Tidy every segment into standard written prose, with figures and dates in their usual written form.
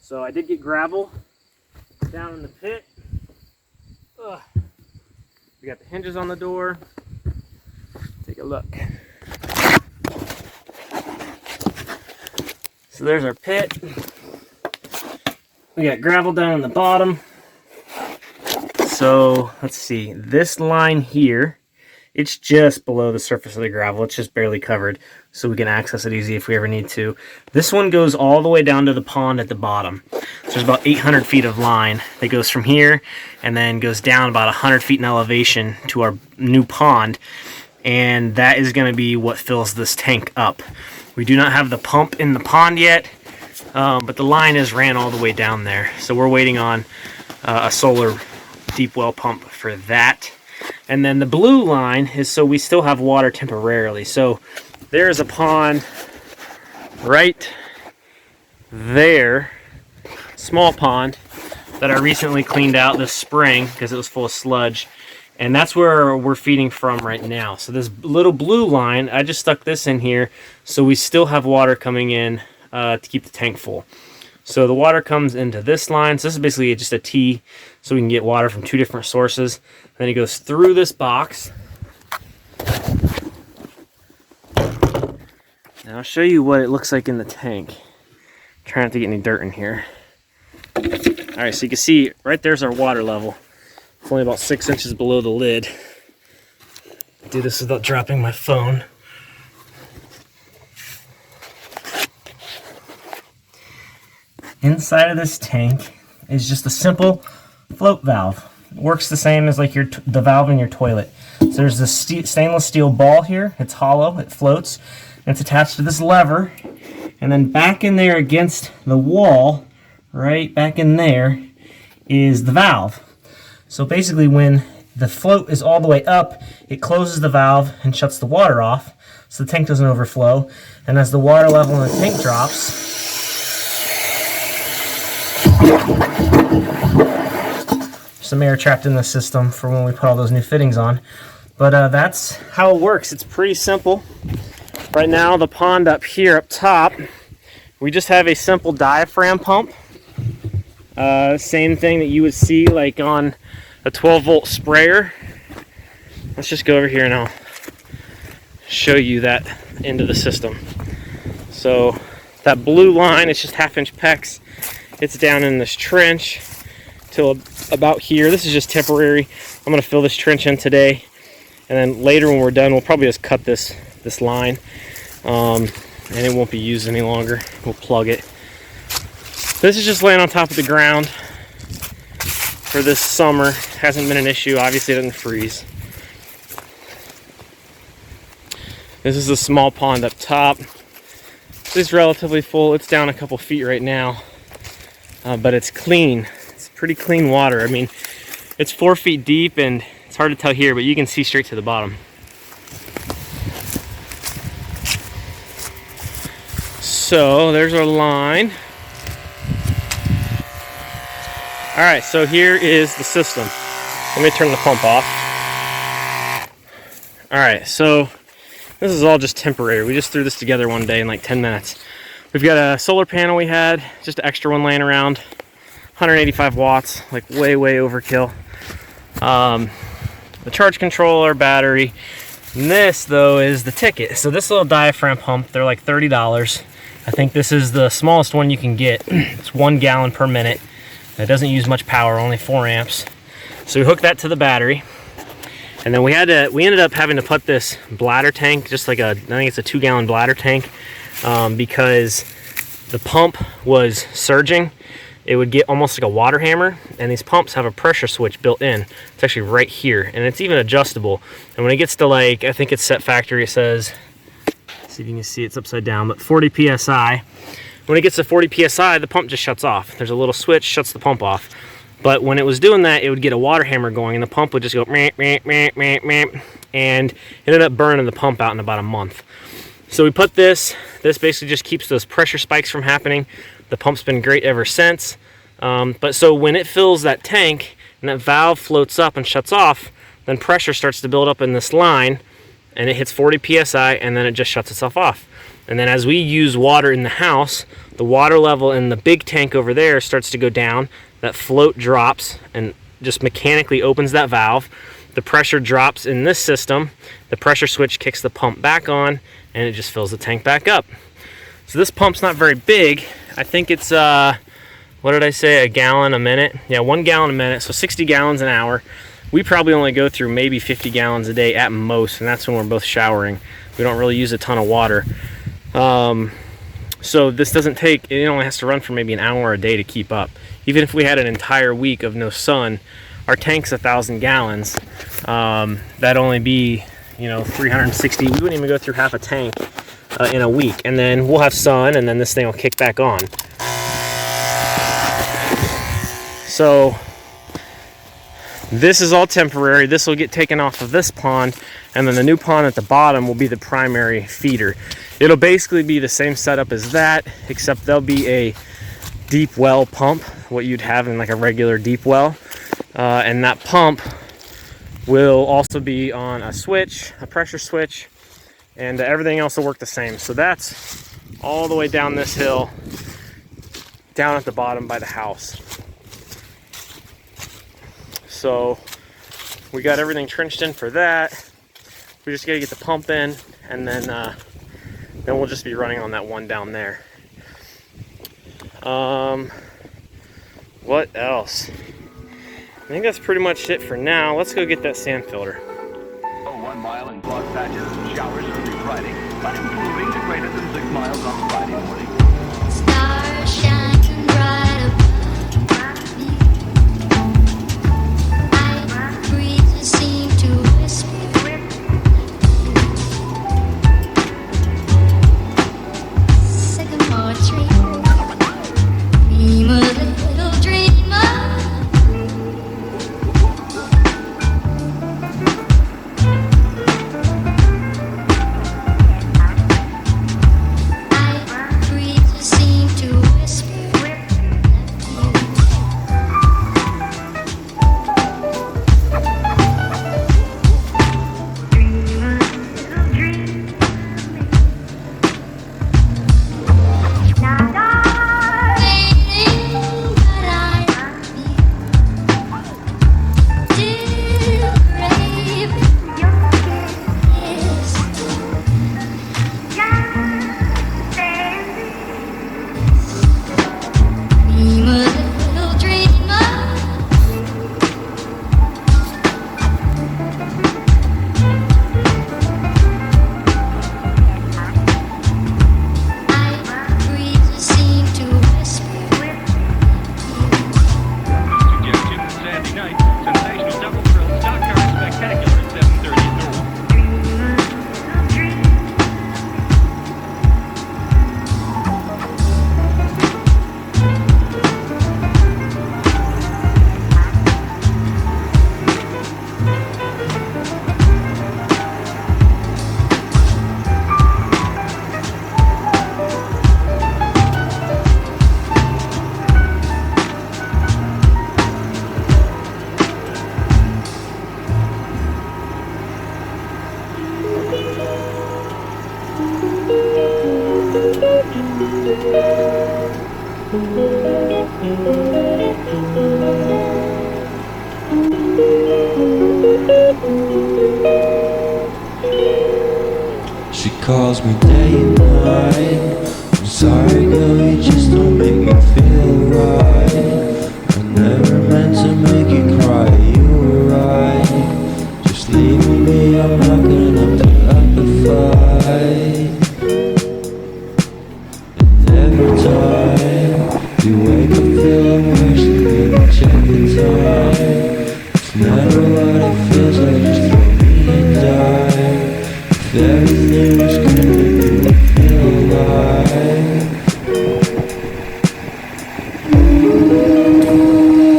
So I did get gravel down in the pit. Ugh. We got the hinges on the door. Take a look. So there's our pit. We got gravel down in the bottom. So let's see, this line here, it's just below the surface of the gravel. It's just barely covered, so we can access it easy if we ever need to. This one goes all the way down to the pond at the bottom. So there's about 800 feet of line that goes from here and then goes down about 100 feet in elevation to our new pond. And that is going to be what fills this tank up. We do not have the pump in the pond yet, but the line is ran all the way down there. So we're waiting on a solar deep well pump for that. And then the blue line is so we still have water temporarily. So there's a pond right there, small pond, that I recently cleaned out this spring because it was full of sludge. And that's where we're feeding from right now. So this little blue line, I just stuck this in here so we still have water coming in to keep the tank full. So the water comes into this line. So this is basically just a T, so we can get water from two different sources. And then it goes through this box. Now I'll show you what it looks like in the tank. Try not to get any dirt in here. All right, so you can see right there's our water level. It's only about 6 inches below the lid. Do this without dropping my phone. Inside of this tank is just a simple float valve. It works the same as like the valve in your toilet. So there's this stainless steel ball here. It's hollow, it floats, and it's attached to this lever. And then back in there against the wall, right back in there, is the valve. So basically when the float is all the way up, it closes the valve and shuts the water off so the tank doesn't overflow. And as the water level in the tank drops, some air trapped in the system for when we put all those new fittings on. But that's how it works. It's pretty simple. Right now, the pond up here, up top, we just have a simple diaphragm pump. Same thing that you would see like on a 12-volt sprayer. Let's just go over here and I'll show you that end of the system. So that blue line, it's just 1/2-inch PEX. It's down in this trench till about here. This is just temporary. I'm going to fill this trench in today, and then later when we're done, we'll probably just cut this line, and it won't be used any longer. We'll plug it. This is just laying on top of the ground for this summer. Hasn't been an issue. Obviously, it doesn't freeze. This is a small pond up top. This is relatively full. It's down a couple feet right now. But it's clean. It's pretty clean water. I mean, it's 4 feet deep, and it's hard to tell here, but you can see straight to the bottom. So there's our line. All right, so here is the system. Let me turn the pump off. All right, so this is all just temporary. We just threw this together one day in like 10 minutes. We've got a solar panel we had, just an extra one laying around, 185 watts, like way overkill. The charge controller, battery. And this though is the ticket. So this little diaphragm pump, they're like $30. I think this is the smallest one you can get. It's 1 gallon per minute. It doesn't use much power, only 4 amps. So we hooked that to the battery. And then we ended up having to put this bladder tank, just like I think it's a 2-gallon bladder tank, because the pump was surging. It would get almost like a water hammer, and these pumps have a pressure switch built in. It's actually right here, and it's even adjustable. And when it gets to like, I think it's set factory, it says, see if you can see it's upside down, but 40 PSI. When it gets to 40 PSI, the pump just shuts off. There's a little switch, shuts the pump off. But when it was doing that, it would get a water hammer going, and the pump would just go meh, meh, meh, meh, meh, and it ended up burning the pump out in about a month. So we put this basically just keeps those pressure spikes from happening. The pump's been great ever since. But so when it fills that tank and that valve floats up and shuts off, then pressure starts to build up in this line, and it hits 40 PSI, and then it just shuts itself off. And then as we use water in the house, the water level in the big tank over there starts to go down. That float drops and just mechanically opens that valve. The pressure drops in this system. The pressure switch kicks the pump back on, and it just fills the tank back up. So this pump's not very big. I think it's, what did I say, a gallon a minute? Yeah, 1 gallon a minute, so 60 gallons an hour. We probably only go through maybe 50 gallons a day at most, and that's when we're both showering. We don't really use a ton of water. So this doesn't take, it only has to run for maybe an hour a day to keep up. Even if we had an entire week of no sun, our tank's 1,000 gallons. That'd only be, 360. We wouldn't even go through half a tank in a week. And then we'll have sun, and then this thing will kick back on. So this is all temporary. This will get taken off of this pond, and then the new pond at the bottom will be the primary feeder. It'll basically be the same setup as that, except there'll be a deep well pump, what you'd have in like a regular deep well. And that pump will also be on a switch, a pressure switch, and everything else will work the same. So that's all the way down this hill, down at the bottom by the house. So we got everything trenched in for that. We just gotta get the pump in, and then we'll just be running on that one down there. What else? I think that's pretty much it for now. Let's go get that sand filter. 1 mile in clogged patches and showers early Friday, but improving to greater than 6 miles on Friday morning. Stars shining bright above me. I breathe seem to whisper. Sycamore tree. Dream a little dreamer. She calls me day and night. I'm sorry girl, you just don't make me feel right. I never meant to make you cry, you were right. Just leave me be, I'm not gonna put up a fight. And every time you wake up feeling worse, you never check the time. It's never what it feels like, just throw me and die. If everything was good, you would feel alive.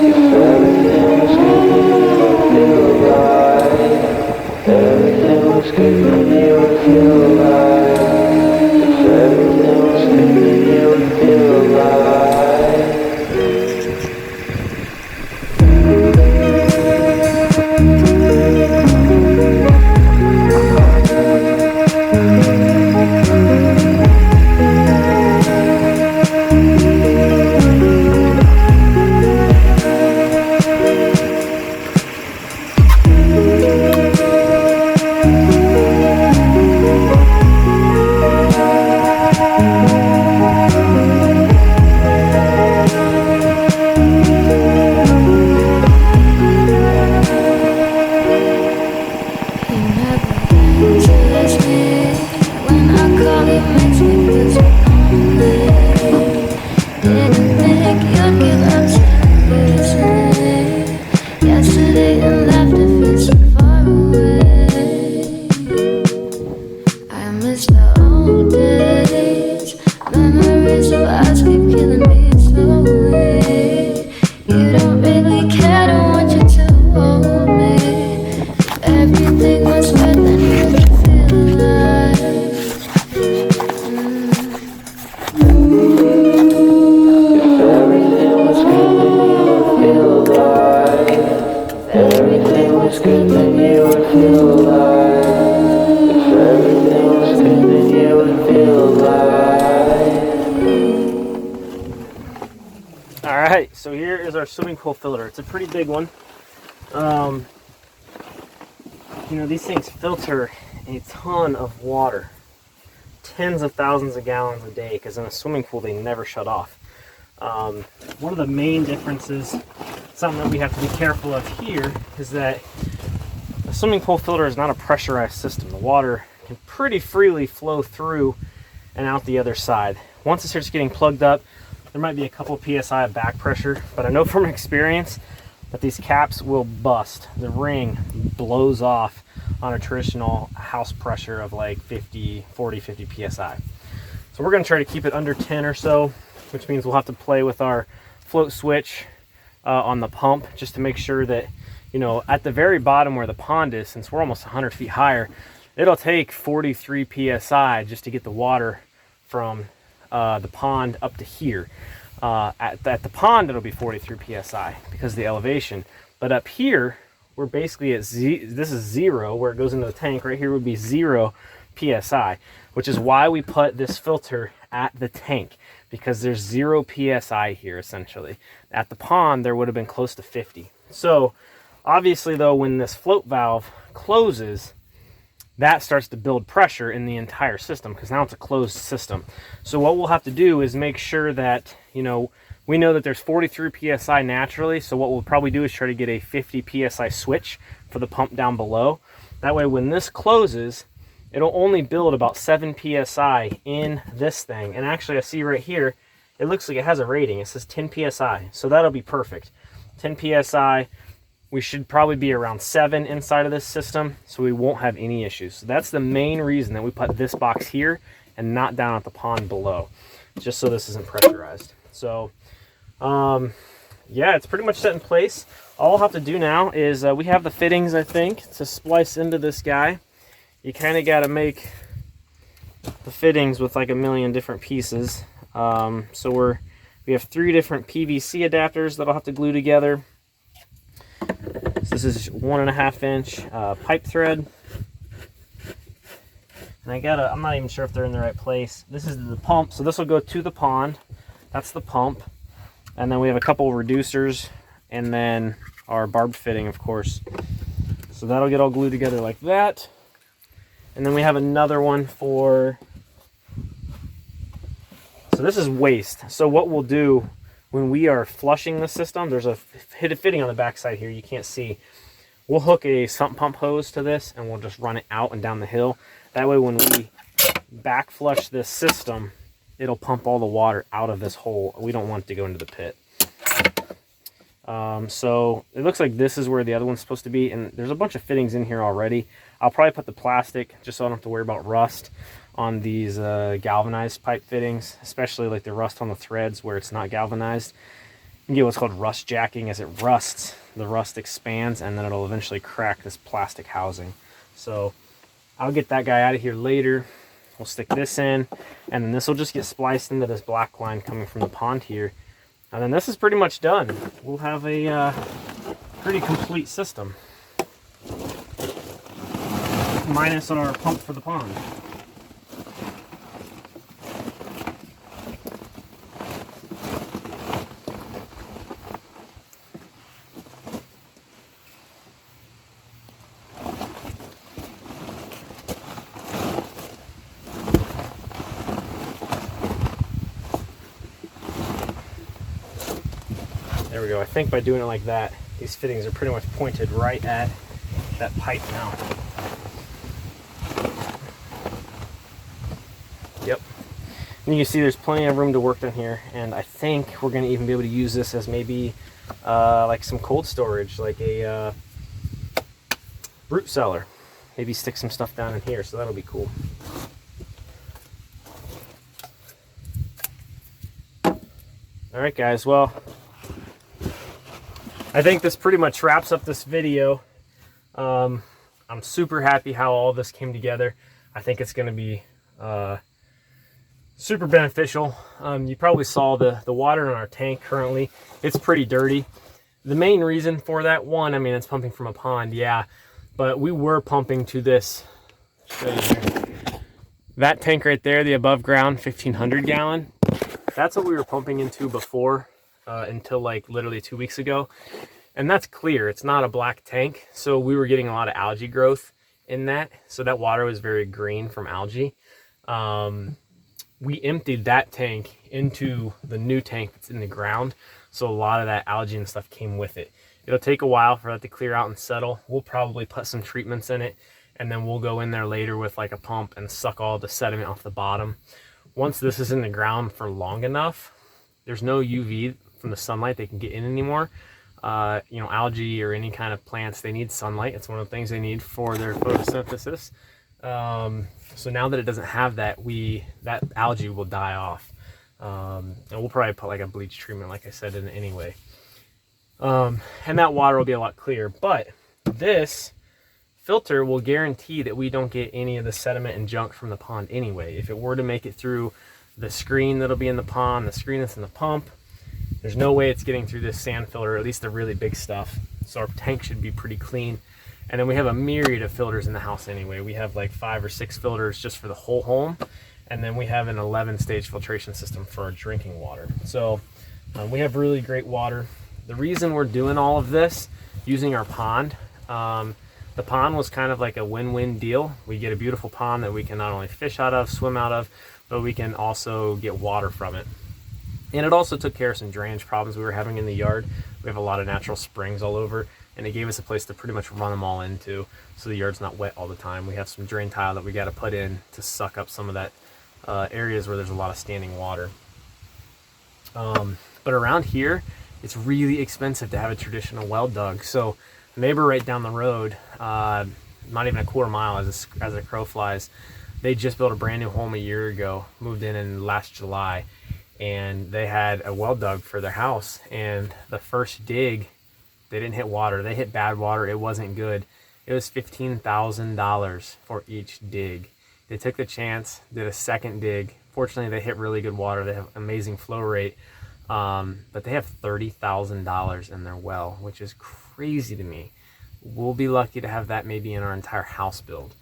If everything was good, then you would feel alive. If everything was good, then you would feel alive. If everything was good, then you would feel alive. Memories of us keep killing me slowly. You don't really care, don't want you to hold me. If everything was good, then you would feel alive. If everything was good, then you would feel alive. If everything was good, then you would feel alive. If everything was good, then you would feel alive. All right, so here is our swimming pool filter. It's a pretty big one. You know, these things filter a ton of water, tens of thousands of gallons a day, because in a swimming pool they never shut off. One of the main differences, something that we have to be careful of here, is that a swimming pool filter is not a pressurized system. The water can pretty freely flow through and out the other side. Once it starts getting plugged up, there might be a couple psi of back pressure, but I know from experience that these caps will bust. The ring blows off on a traditional house pressure of like 50 psi. So we're going to try to keep it under 10 or so, which means we'll have to play with our float switch on the pump just to make sure that, you know, at the very bottom where the pond is, since we're almost 100 feet higher, it'll take 43 psi just to get the water from the pond up to here. At the pond it'll be 43 psi because of the elevation, but up here we're basically at this is 0 where it goes into the tank. Right here would be 0 psi, which is why we put this filter at the tank, because there's 0 psi here essentially. At the pond there would have been close to 50. So obviously though, when this float valve closes, that starts to build pressure in the entire system, because now it's a closed system. So what we'll have to do is make sure that, you know, we know that there's 43 psi naturally, so what we'll probably do is try to get a 50 psi switch for the pump down below. That way when this closes, it'll only build about 7 psi in this thing. And actually I see right here, it looks like it has a rating. It says 10 psi, so that'll be perfect. 10 psi. We should probably be around 7 inside of this system, so we won't have any issues. So that's the main reason that we put this box here and not down at the pond below, just so this isn't pressurized. So yeah, it's pretty much set in place. All I'll have to do now is we have the fittings, I think, to splice into this guy. You kind of got to make the fittings with like a million different pieces. So we have 3 different PVC adapters that I'll have to glue together. So this is 1.5 inch pipe thread, and I'm not even sure if they're in the right place. This is the pump, so this will go to the pond. That's the pump, and then we have a couple reducers, and then our barbed fitting, of course. So that'll get all glued together like that, and then we have another one for. So this is waste. So what we'll do, when we are flushing the system, there's a fitting on the back side here you can't see. We'll hook a sump pump hose to this and we'll just run it out and down the hill. That way when we back flush this system, it'll pump all the water out of this hole. We don't want it to go into the pit. So it looks like this is where the other one's supposed to be, and there's a bunch of fittings in here already. I'll probably put the plastic just so I don't have to worry about rust on these galvanized pipe fittings, especially like the rust on the threads where it's not galvanized. You can get what's called rust jacking. As it rusts, the rust expands and then it'll eventually crack this plastic housing. So I'll get that guy out of here later. We'll stick this in, and then this will just get spliced into this black line coming from the pond here. And then this is pretty much done. We'll have a pretty complete system, minus our pump for the pond. There we go. I think by doing it like that, these fittings are pretty much pointed right at that pipe now. Yep. And you can see there's plenty of room to work down here, and I think we're going to even be able to use this as maybe like some cold storage, like a root cellar. Maybe stick some stuff down in here, so that'll be cool. All right, guys. Well, I think this pretty much wraps up this video. I'm super happy how all this came together. I think it's going to be super beneficial. You probably saw the water in our tank currently. It's pretty dirty. The main reason for that, one, I mean, it's pumping from a pond, yeah, but we were pumping to this. Show you here. That tank right there, the above ground 1,500 gallon, that's what we were pumping into before until like literally 2 weeks ago. And that's clear, it's not a black tank. So we were getting a lot of algae growth in that. So that water was very green from algae. We emptied that tank into the new tank that's in the ground. So a lot of that algae and stuff came with it. It'll take a while for that to clear out and settle. We'll probably put some treatments in it, and then we'll go in there later with like a pump and suck all the sediment off the bottom. Once this is in the ground for long enough, there's no UV from the sunlight they can get in anymore. You know, algae or any kind of plants, they need sunlight. It's one of the things they need for their photosynthesis. So now that it doesn't have that, that algae will die off. And we'll probably put like a bleach treatment, like I said, in it anyway. And that water will be a lot clearer. But this filter will guarantee that we don't get any of the sediment and junk from the pond anyway. If it were to make it through the screen that'll be in the pond, the screen that's in the pump, there's no way it's getting through this sand filter, at least the really big stuff. So our tank should be pretty clean. And then we have a myriad of filters in the house anyway. We have like 5 or 6 filters just for the whole home. And then we have an 11-stage filtration system for our drinking water. So we have really great water. The reason we're doing all of this using our pond, the pond was kind of like a win-win deal. We get a beautiful pond that we can not only fish out of, swim out of, but we can also get water from it. And it also took care of some drainage problems we were having in the yard. We have a lot of natural springs all over, and it gave us a place to pretty much run them all into, so the yard's not wet all the time. We have some drain tile that we got to put in to suck up some of that areas where there's a lot of standing water. But around here, it's really expensive to have a traditional well dug. So the neighbor right down the road, not even a quarter mile as a crow flies, they just built a brand new home a year ago, moved in last July, and they had a well dug for their house. And the first dig, they didn't hit water. They hit bad water. It wasn't good. It was $15,000 for each dig. They took the chance, did a second dig. Fortunately, they hit really good water. They have amazing flow rate. But they have $30,000 in their well, which is crazy to me. We'll be lucky to have that maybe in our entire house build.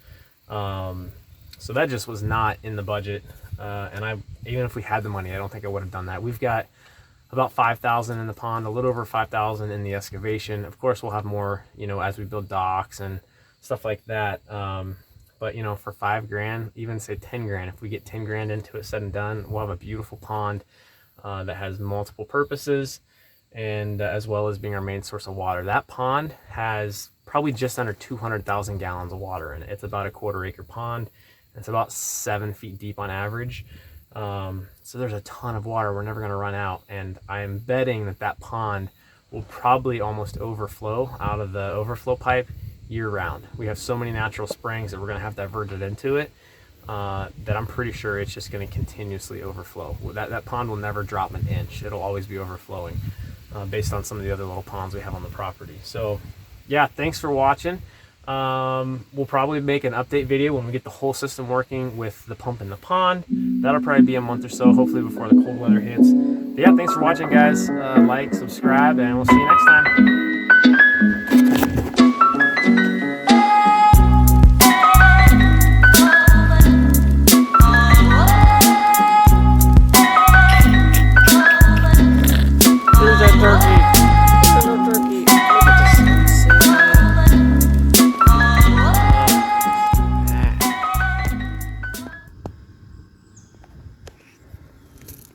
So that just was not in the budget. And even if we had the money, I don't think I would have done that. We've got about 5,000 in the pond, a little over 5,000 in the excavation. Of course, we'll have more, you know, as we build docks and stuff like that. But you know, for $5,000, even say 10 grand, if we get 10 grand into it said and done, we'll have a beautiful pond that has multiple purposes, and as well as being our main source of water. That pond has probably just under 200,000 gallons of water in it. It's about a quarter-acre pond. It's about 7 feet deep on average. So there's a ton of water. We're never going to run out. And I am betting that that pond will probably almost overflow out of the overflow pipe year round. We have so many natural springs that we're going to have diverted into it that I'm pretty sure it's just going to continuously overflow. That pond will never drop an inch. It'll always be overflowing based on some of the other little ponds we have on the property. So yeah, thanks for watching. We'll probably make an update video when we get the whole system working with the pump in the pond. That'll probably be a month or so, hopefully before the cold weather hits. But yeah, thanks for watching, guys. Like, subscribe, and we'll see you next time.